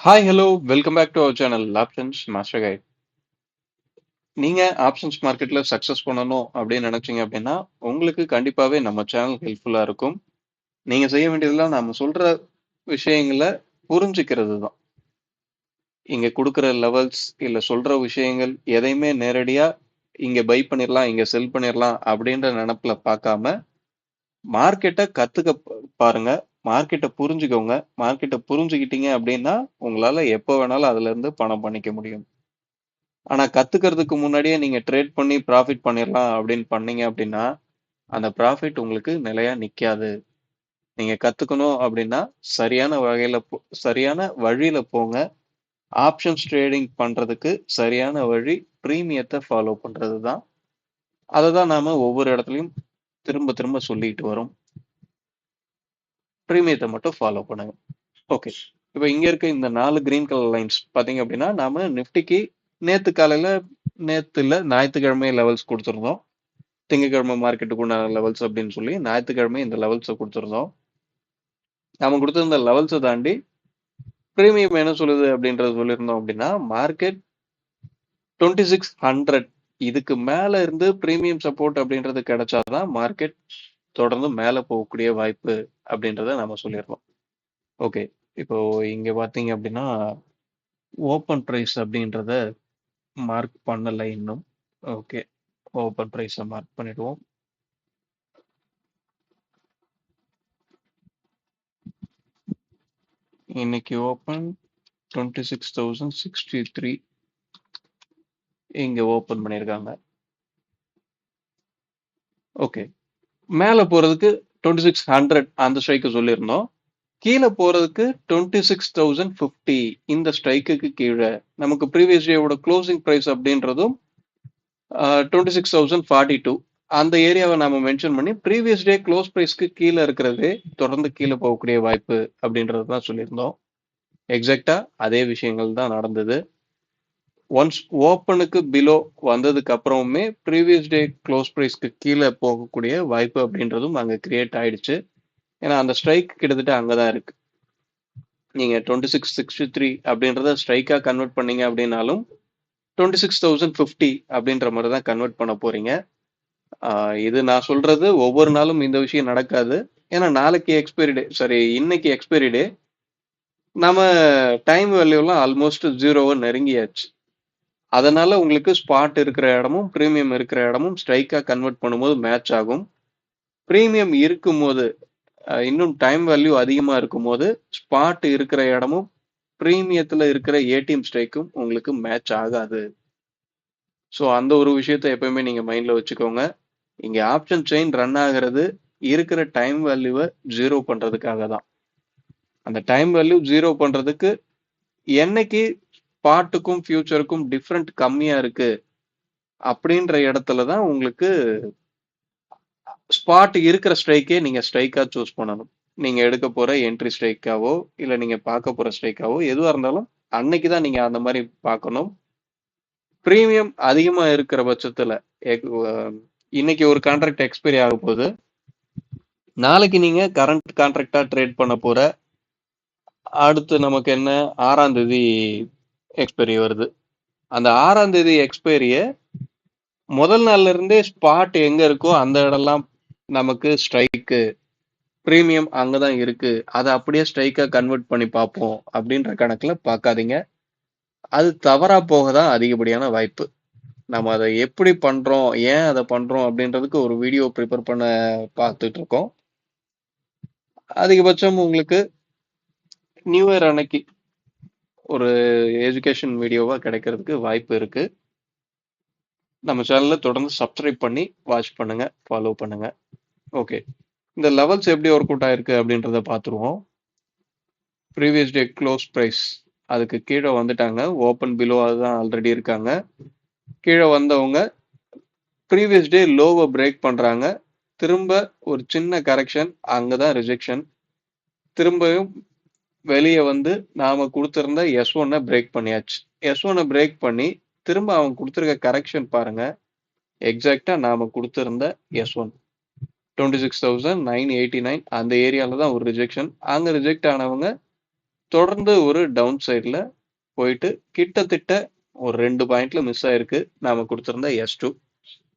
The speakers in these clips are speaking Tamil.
Hi hello welcome back to our channel options master guide. நீங்க ஆப்ஷன்ஸ் மார்க்கெட்ல சக்சஸ் பண்ணணும் அப்படின்னு நினைச்சீங்க அப்படின்னா உங்களுக்கு கண்டிப்பாவே நம்ம சேனல் ஹெல்ப்ஃபுல்லா இருக்கும். நீங்க செய்ய வேண்டியதெல்லாம் நம்ம சொல்ற விஷயங்களை புரிஞ்சுக்கிறது தான். இங்க கொடுக்குற லெவல்ஸ் இல்ல சொல்ற விஷயங்கள் எதையுமே நேரடியா இங்க பை பண்ணிடலாம் இங்க செல் பண்ணிடலாம் அப்படின்ற நினைப்புல பார்க்காம மார்க்கெட்டை கத்துக்க பாருங்க. மார்க்கெட்டை புரிஞ்சுக்கோங்க. மார்க்கெட்டை புரிஞ்சுக்கிட்டீங்க அப்படின்னா உங்களால எப்போ வேணாலும் அதுல இருந்து பணம் பண்ணிக்க முடியும். ஆனா கத்துக்கிறதுக்கு முன்னாடியே நீங்க ட்ரேட் பண்ணி ப்ராஃபிட் பண்ணிடலாம் அப்படின்னு பண்ணீங்க அப்படின்னா அந்த ப்ராஃபிட் உங்களுக்கு நிலையா நிக்காது. நீங்க கத்துக்கணும் அப்படின்னா சரியான வழியில போங்க. ஆப்ஷன்ஸ் ட்ரேடிங் பண்றதுக்கு சரியான வழி பிரீமியத்தை ஃபாலோ பண்றது தான். அதை தான் நாம ஒவ்வொரு இடத்துலயும் திரும்ப திரும்ப சொல்லிட்டு வரோம். பிரீமியத்தை மட்டும் ஃபாலோ பண்ணுங்க. ஓகே, இப்போ இங்க இருக்க இந்த 4 கிரீன் கலர் லைன்ஸ் பாத்தீங்க அப்படின்னா நாம நிஃப்டிக்கு நேத்து காலையில நேத்து இல்ல ஞாயிற்றுக்கிழமை லெவல்ஸ் கொடுத்துருந்தோம். திங்கட்கிழமை மார்க்கெட்டுக்கு உண்டான லெவல்ஸ் அப்படின்னு சொல்லி ஞாயிற்றுக்கிழமை இந்த லெவல்ஸை கொடுத்துருந்தோம். நம்ம கொடுத்திருந்த லெவல்ஸை தாண்டி பிரீமியம் என்ன சொல்லுது அப்படின்றத சொல்லியிருந்தோம் அப்படின்னா மார்க்கெட் 2600 இதுக்கு மேல இருந்து பிரீமியம் சப்போர்ட் அப்படின்றது கிடைச்சாதான் மார்க்கெட் தொடர்ந்து மேல போகக்கூடிய வாய்ப்பு அப்படின்றத நம்ம சொல்லியிருந்தோம். ஓகே, இப்போ இங்க பாத்தீங்க அப்படின்னா ஓப்பன் பிரைஸ் அப்படின்றத மார்க் பண்ணல இன்னும். ஓகே, ஓப்பன் பிரைஸை மார்க் பண்ணிடுவோம். இன்னைக்கு ஓப்பன் 26,063 இங்க ஓப்பன் பண்ணியிருக்காங்க. ஓகே, மேல போறதுக்கு 2600 அந்த ஸ்ட்ரைக்கு சொல்லியிருந்தோம். கீழே போறதுக்கு 26,050 இந்த ஸ்ட்ரைக்குக்கு கீழே நமக்கு ப்ரீவியஸ் டேவோட க்ளோசிங் பிரைஸ் அப்படின்றதும் 26,042 அந்த ஏரியாவை நாம மென்ஷன் பண்ணி ப்ரீவியஸ் டே க்ளோஸ் பிரைஸ்க்கு கீழே இருக்கிறதே தொடர்ந்து கீழே போகக்கூடிய வாய்ப்பு அப்படின்றது தான் சொல்லியிருந்தோம். எக்ஸாக்டா அதே விஷயங்கள் தான் நடந்தது. ஒன்ஸ் ஓப்பனுக்கு பிலோ வந்ததுக்கு அப்புறமுமே ப்ரீவியஸ் டே க்ளோஸ் பிரைஸ்க்கு கீழே போகக்கூடிய வாய்ப்பு அப்படின்றதும் அங்கே கிரியேட் ஆயிடுச்சு. ஏன்னா அந்த ஸ்ட்ரைக் கிட்டத்தட்ட அங்கதான் இருக்கு. நீங்க 2663 அப்படின்றத ஸ்ட்ரைக்கா கன்வெர்ட் பண்ணீங்க அப்படின்னாலும் 26,050 அப்படின்ற மாதிரி தான் கன்வெர்ட் பண்ண போறீங்க. இது நான் சொல்றது ஒவ்வொரு நாளும் இந்த விஷயம் நடக்காது. ஏன்னா நாளைக்கு எக்ஸ்பைரி டே, சாரி இன்னைக்கு எக்ஸ்பைரி டே. நம்ம டைம் வேல்யூலாம் ஆல்மோஸ்ட் ஜீரோவை நெருங்கியாச்சு. அதனால உங்களுக்கு ஸ்பாட் இருக்கிற இடமும் பிரீமியம் இருக்கிற இடமும் ஸ்ட்ரைக்கா கன்வெர்ட் பண்ணும்போது மேட்ச் ஆகும். பிரீமியம் இருக்கும்போது இன்னும் டைம் வேல்யூ அதிகமா இருக்கும்போது ஸ்பாட் இருக்கிற இடமும் பிரீமியத்துல இருக்கிற ஏடிஎம் ஸ்ட்ரைக்கும் உங்களுக்கு மேட்ச் ஆகாது. ஸோ அந்த ஒரு விஷயத்த எப்பயுமே நீங்க மைண்ட்ல வச்சுக்கோங்க. இங்க ஆப்ஷன் செயின் ரன் ஆகிறது இருக்கிற டைம் வேல்யூவை ஜீரோ பண்றதுக்காக தான். அந்த டைம் வேல்யூ ஜீரோ பண்றதுக்கு என்னைக்கு ஸ்பாட்டுக்கும் ஃபியூச்சருக்கும் டிஃப்ரெண்ட் கம்மியா இருக்கு அப்படின்ற இடத்துல தான் உங்களுக்கு ஸ்பாட் இருக்கிற ஸ்ட்ரைக்கே நீங்க ஸ்ட்ரைக்கா சூஸ் பண்ணணும். நீங்க எடுக்க போற என்ட்ரி ஸ்ட்ரைக்காவோ இல்ல நீங்க பார்க்க போற ஸ்ட்ரைக்காவோ எதுவா இருந்தாலும் அன்னைக்கு தான் நீங்க அந்த மாதிரி பார்க்கணும். பிரீமியம் அதிகமா இருக்கிற பட்சத்துல இன்னைக்கு ஒரு கான்ட்ராக்ட் எக்ஸ்பைரி ஆக போகுது. நாளைக்கு நீங்க கரண்ட் கான்ட்ராக்டா ட்ரேட் பண்ண போற அடுத்து நமக்கு என்ன 6ஆம் தேதி எக்ஸ்பைரி வருது. அந்த 6ஆம் தேதி எக்ஸ்பைரிய முதல் நாள்ல இருந்தே ஸ்பாட் எங்க இருக்கோ அந்த இடம்லாம் நமக்கு ஸ்ட்ரைக்கு பிரீமியம் அங்கதான் இருக்கு, அதை அப்படியே ஸ்ட்ரைக்கா கன்வெர்ட் பண்ணி பார்ப்போம் அப்படின்ற கணக்குல பார்க்காதீங்க. அது தவறா போக தான் அதிகப்படியான வாய்ப்பு. நம்ம அதை எப்படி பண்றோம், ஏன் அதை பண்றோம் அப்படின்றதுக்கு ஒரு வீடியோ ப்ரிப்பேர் பண்ண பார்த்துட்டு இருக்கோம். அதிகபட்சம் உங்களுக்கு நியூ இயர் அன்னைக்கு ஒரு எஜுகேஷன் வீடியோவா கிடைக்கிறதுக்கு வாய்ப்பு இருக்கு. நம்ம சேனல்ல தொடர்ந்து சப்ஸ்கிரைப் பண்ணி வாட்ச் பண்ணுங்க, ஃபாலோ பண்ணுங்க. ஓகே, இந்த லெவல்ஸ் எப்படி ஒர்க் அவுட் ஆயிருக்கு அப்படின்றத பார்த்துருவோம். ப்ரீவியஸ் டே க்ளோஸ் ப்ரைஸ் அதுக்கு கீழே வந்துட்டாங்க. ஓப்பன் பிலோ அதுதான் ஆல்ரெடி இருக்காங்க. கீழே வந்தவங்க ப்ரீவியஸ் டே லோவை பிரேக் பண்றாங்க. திரும்ப ஒரு சின்ன கரெக்ஷன், அங்கதான் ரிஜெக்ஷன். திரும்பியும் வெளியே வந்து நாம கொடுத்திருந்த S1 பிரேக் பண்ணியாச்சு. S1 பிரேக் பண்ணி திரும்ப அவங்க கொடுத்திருக்க கரெக்ஷன் பாருங்க. எக்ஸாக்டா நாம கொடுத்திருந்த S1 26,989 அந்த ஏரியால தான் ஒரு ரிஜெக்ஷன். அங்க ரிஜெக்ட் ஆனவங்க தொடர்ந்து ஒரு டவுன் சைட்ல போயிட்டு கிட்டத்தட்ட ஒரு 2 பாயிண்ட்ல மிஸ் ஆயிருக்கு. நாம கொடுத்திருந்த S2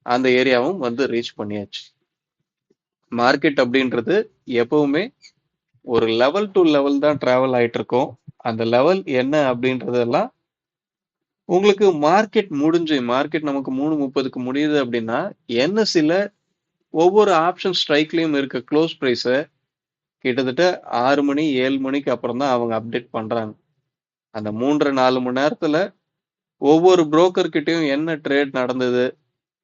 அந்த ஏரியாவும் வந்து ரீச் பண்ணியாச்சு. மார்க்கெட் அப்படின்றது எப்பவுமே ஒரு லெவல் டு லெவல் தான் டிராவல் ஆயிட்டு இருக்கும். அந்த லெவல் என்ன அப்படின்றதெல்லாம் உங்களுக்கு மார்க்கெட் நமக்கு 3:30க்கு முடியுது அப்படின்னா NSEல ஒவ்வொரு ஆப்ஷன் ஸ்ட்ரைக்லயும் இருக்க க்ளோஸ் பிரைஸ கிட்டத்தட்ட 6 மணி 7 மணிக்கு அப்புறம் தான் அவங்க அப்டேட் பண்றாங்க. அந்த 3 4 மணி நேரத்துல ஒவ்வொரு புரோக்கர் கிட்டயும் என்ன ட்ரேட் நடந்தது,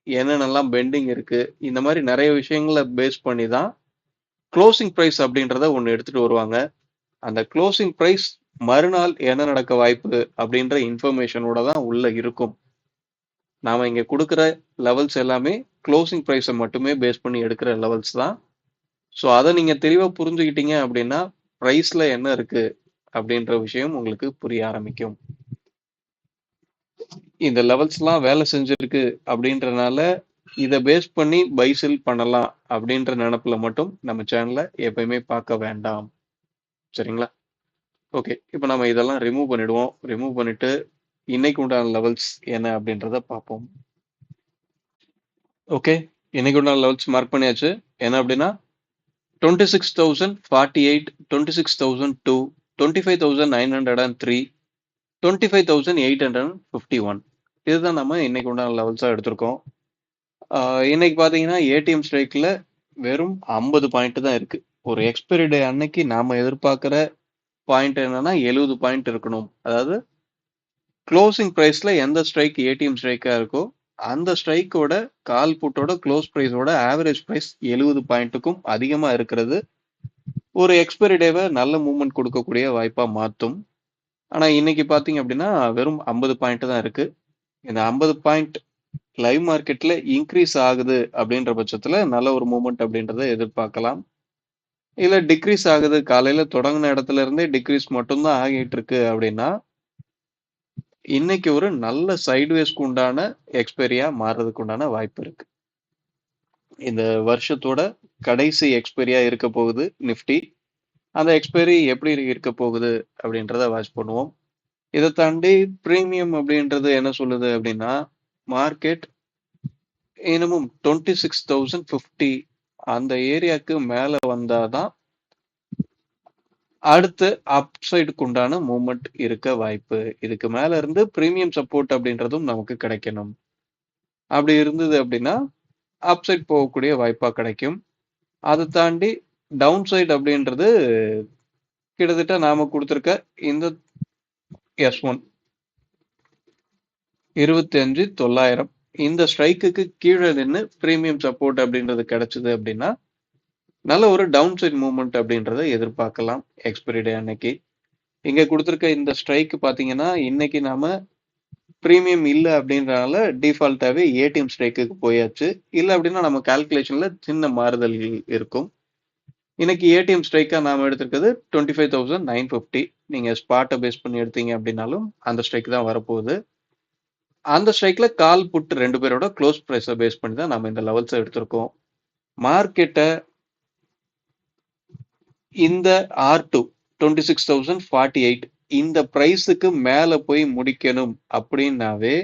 என்னென்னலாம் பெண்டிங் இருக்கு, இந்த மாதிரி நிறைய விஷயங்கள பேஸ் பண்ணி தான் க்ளோசிங் பிரைஸ் அப்படின்றத ஒண்ணு எடுத்துட்டு வருவாங்க. அந்த க்ளோசிங் பிரைஸ் மறுநாள் என்ன நடக்க வாய்ப்பு அப்படின்ற இன்ஃபர்மேஷனோட தான் உள்ள இருக்கும். நாம இங்க கொடுக்குற லெவல்ஸ் எல்லாமே க்ளோசிங் பிரைஸை மட்டுமே பேஸ் பண்ணி எடுக்கிற லெவல்ஸ் தான். ஸோ அதை நீங்க தெளிவா புரிஞ்சுக்கிட்டீங்க அப்படின்னா பிரைஸ்ல என்ன இருக்கு அப்படின்ற விஷயம் உங்களுக்கு புரிய ஆரம்பிக்கும். இந்த லெவல்ஸ்லாம் வேலை செஞ்சிருக்கு அப்படின்றனால இதை பேஸ் பண்ணி பை செல் பண்ணலாம் அப்படின்ற நினப்புல மட்டும் நம்ம சேனலை எப்பயுமே பார்க்க வேண்டாம். சரிங்களா? ஓகே, இப்போ நம்ம இதெல்லாம் ரிமூவ் பண்ணிடுவோம். ரிமூவ் பண்ணிட்டு இன்னைக்கு உண்டான லெவல்ஸ் என்ன அப்படின்றத பார்ப்போம். ஓகே, இன்னைக்கு உண்டான லெவல்ஸ் மார்க் பண்ணியாச்சு. என்ன அப்படின்னா 26,048, 26,002, 25,903, 25,851. இதுதான் நம்ம இன்னைக்கு உண்டான லெவல்ஸா எடுத்திருக்கோம். இன்னைக்கு பாத்தீங்கன்னா ஏடிஎம் ஸ்ட்ரைக்ல வெறும் 50 பாயிண்ட் தான் இருக்கு. ஒரு எக்ஸ்பைரி டே அன்னைக்கு நாம எதிர்பார்க்கிற பாயிண்ட் என்னன்னா 70 பாயிண்ட் இருக்கணும். அதாவது க்ளோசிங் பிரைஸ்ல எந்த ஸ்ட்ரைக் ஏடிஎம் ஸ்ட்ரைக்கா இருக்கோ அந்த ஸ்ட்ரைக்கோட கால் புட்டோட க்ளோஸ் பிரைஸோட ஆவரேஜ் பிரைஸ் 70 பாயிண்ட்டுக்கும் அதிகமா இருக்கிறது ஒரு எக்ஸ்பைரி டேவை நல்ல மூவ்மெண்ட் கொடுக்கக்கூடிய வாய்ப்பா மாற்றும். ஆனா இன்னைக்கு பாத்தீங்க அப்படின்னா வெறும் 50 பாயிண்ட் தான் இருக்கு. இந்த 50 பாயிண்ட் லைவ் மார்க்கெட்ல இன்க்ரீஸ் ஆகுது அப்படின்ற பட்சத்துல நல்ல ஒரு மூவ்மெண்ட் அப்படின்றத எதிர்பார்க்கலாம். இல்ல டிக்ரீஸ் ஆகுது, காலையில தொடங்கின இடத்துல இருந்தே டிக்ரீஸ் மட்டும்தான் ஆகிட்டு இருக்கு அப்படின்னா இன்னைக்கு ஒரு நல்ல சைட்வேஸ்க்கு உண்டான எக்ஸ்பைரியா மாறுறதுக்கு உண்டான வாய்ப்பு இருக்கு. இந்த வருஷத்தோட கடைசி எக்ஸ்பைரியா இருக்க போகுது நிஃப்டி. அந்த எக்ஸ்பைரி எப்படி இருக்க போகுது அப்படின்றத வாட்ச் பண்ணுவோம். இதை தாண்டி பிரீமியம் அப்படின்றது என்ன சொல்லுது அப்படின்னா மார்க்கெட் இன்னமும் 26,050 அந்த ஏரியாவுக்கு மேல வந்தாதான் அடுத்து அப்சைடுக்கு உண்டான மூவ்மெண்ட் இருக்க வாய்ப்பு. இதுக்கு மேல இருந்து பிரீமியம் சப்போர்ட் அப்படின்றதும் நமக்கு கிடைக்கணும். அப்படி இருந்தது அப்படின்னா அப்சைட் போகக்கூடிய வாய்ப்பா கிடைக்கும். அதை தாண்டி டவுன் சைடு அப்படின்றது கிட்டத்தட்ட நாம கொடுத்திருக்க இந்த S1 25,900 இந்த ஸ்ட்ரைக்குக்கு கீழே நின்று பிரீமியம் சப்போர்ட் அப்படின்றது கிடைச்சது அப்படின்னா நல்ல ஒரு டவுன் சைட் மூவ்மெண்ட் அப்படின்றத எதிர்பார்க்கலாம் எக்ஸ்பைரி டே அன்னைக்கு. இங்க கொடுத்திருக்க இந்த ஸ்ட்ரைக் பாத்தீங்கன்னா இன்னைக்கு நாம பிரீமியம் இல்லை அப்படின்றனால டிஃபால்ட்டாவே ஏடிஎம் ஸ்ட்ரைக்குக்கு போயாச்சு. இல்லை அப்படின்னா நம்ம கால்குலேஷன்ல சின்ன மாறுதல்கள் இருக்கும். இன்னைக்கு ஏடிஎம் ஸ்ட்ரைக்கா நாம எடுத்திருக்கிறது 25,950. நீங்க ஸ்பாட்டை பேஸ் பண்ணி எடுத்தீங்க அப்படின்னாலும் அந்த ஸ்ட்ரைக் தான் வரப்போகுது. அந்த ஸ்ட்ரைக்ல கால் புட் 2 பேரோட க்ளோஸ் பிரைஸை பேஸ் பண்ணி தான் நம்ம இந்த லெவல்ஸை எடுத்திருக்கோம். மார்க்கெட்டை இந்த R2 26,048 இந்த பிரைஸுக்கு மேல போய் முடிக்கணும் அப்படின்னாவே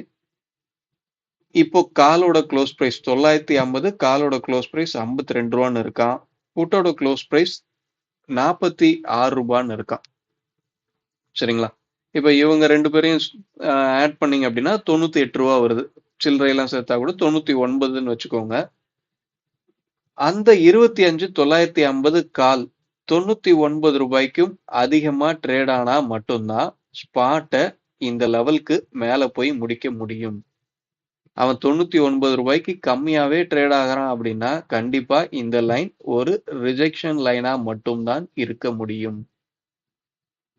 இப்போ காலோட க்ளோஸ் பிரைஸ் 950, காலோட க்ளோஸ் பிரைஸ் 52 ரூபான்னு இருக்கான். புட்டோட க்ளோஸ் பிரைஸ் 46 ரூபான்னு இருக்கான். சரிங்களா? இப்ப இவங்க 2 பேரையும் ஆட் பண்ணீங்க அப்படின்னா 98 ரூபா வருது. சில்லறையெல்லாம் சேர்த்தா கூட 99ன்னு வச்சுக்கோங்க. அந்த 25,950 கால் 99 ரூபாய்க்கும் அதிகமா ட்ரேட் ஆனா மட்டும்தான் ஸ்பாட்டை இந்த லெவலுக்கு மேல போய் முடிக்க முடியும். அவன் 99 ரூபாய்க்கு கம்மியாவே ட்ரேட் ஆகிறான் அப்படின்னா கண்டிப்பா இந்த லைன் ஒரு ரிஜெக்ஷன் லைனா மட்டும்தான் இருக்க முடியும்.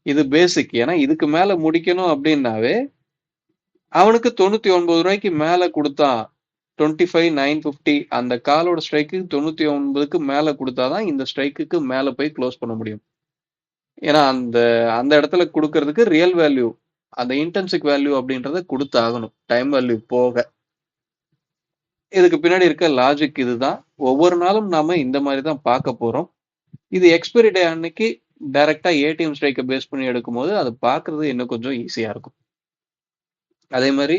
இது பேசிக். ஏன்னா இதுக்கு மேல முடிக்கணும் அப்படின்னாவே அவனுக்கு 99 ரூபாய்க்கு மேல கொடுத்தான் 25,950 அந்த காலோட ஸ்ட்ரைக்கு 99க்கு மேல கொடுத்தாதான் இந்த ஸ்ட்ரைக்குக்கு மேல போய் க்ளோஸ் பண்ண முடியும். ஏன்னா அந்த அந்த இடத்துல கொடுக்கறதுக்கு ரியல் வேல்யூ அந்த இன்டென்சிக் வேல்யூ அப்படின்றத கொடுத்தாகணும் டைம் வேல்யூ போக. இதுக்கு பின்னாடி இருக்க லாஜிக் இதுதான். ஒவ்வொரு நாளும் நாம இந்த மாதிரி தான் பார்க்க போறோம். இது எக்ஸ்பைரி டே அன்னைக்கு டைரக்டா ஏடிஎம் ஸ்ட்ரைக்கை பேஸ் பண்ணி எடுக்கும்போது அது பார்க்கறது இன்னும் கொஞ்சம் ஈஸியா இருக்கும். அதே மாதிரி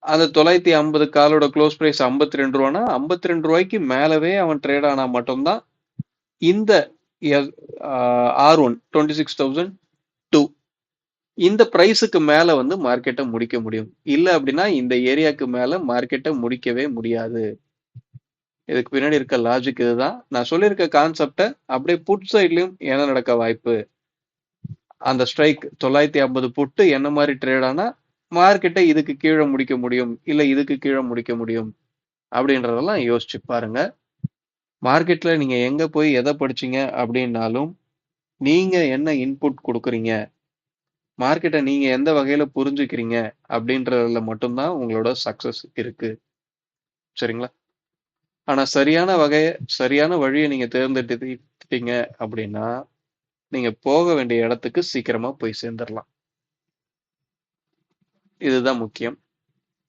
அந்த 950 காலோட க்ளோஸ் பிரைஸ் 52 ரூபானா 52 ரூபாய்க்கு மேலவே அவன் ட்ரேட் ஆனா மட்டும்தான் இந்த R1 26,002 இந்த பிரைஸுக்கு மேல வந்து மார்க்கெட்டை முடிக்க முடியும். இல்ல அப்படின்னா இந்த ஏரியாக்கு மேல மார்க்கெட்டை முடிக்கவே முடியாது. இதுக்கு பின்னாடி இருக்க லாஜிக் இதுதான். நான் சொல்லியிருக்க கான்செப்டை அப்படியே புட் சைட்லயும் என்ன நடக்க வாய்ப்பு, அந்த ஸ்ட்ரைக் 950 புட்டு என்ன மாதிரி ட்ரேட் ஆனா மார்க்கெட்டை இதுக்கு கீழே முடிக்க முடியும், இல்ல இதுக்கு கீழே முடிக்க முடியும் அப்படின்றதெல்லாம் யோசிச்சு பாருங்க. மார்க்கெட்ல நீங்க எங்க போய் எதை படிச்சீங்க அப்படின்னாலும் நீங்க என்ன இன்புட் கொடுக்குறீங்க, மார்க்கெட்டை நீங்க எந்த வகையில புரிஞ்சுக்கிறீங்க அப்படின்றதுல மட்டும்தான் உங்களோட சக்சஸ் இருக்கு. சரிங்களா? ஆனா சரியான வழியை நீங்க தேர்ந்தெடுத்துட்டீங்க அப்படின்னா நீங்க போக வேண்டிய இடத்துக்கு சீக்கிரமா போய் சேர்ந்துடலாம். இதுதான் முக்கியம்.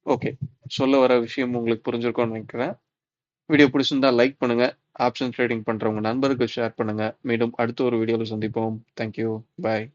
ஓகே, சொல்ல வர விஷயம் உங்களுக்கு புரிஞ்சிருக்கும்னு நினைக்கிறேன். வீடியோ பிடிச்சிருந்தா லைக் பண்ணுங்க. ஆப்ஷன் ட்ரேடிங் பண்றவங்க நண்பருக்கு ஷேர் பண்ணுங்க. மீண்டும் அடுத்த ஒரு வீடியோவில் சந்திப்போம். தேங்க்யூ. பாய்.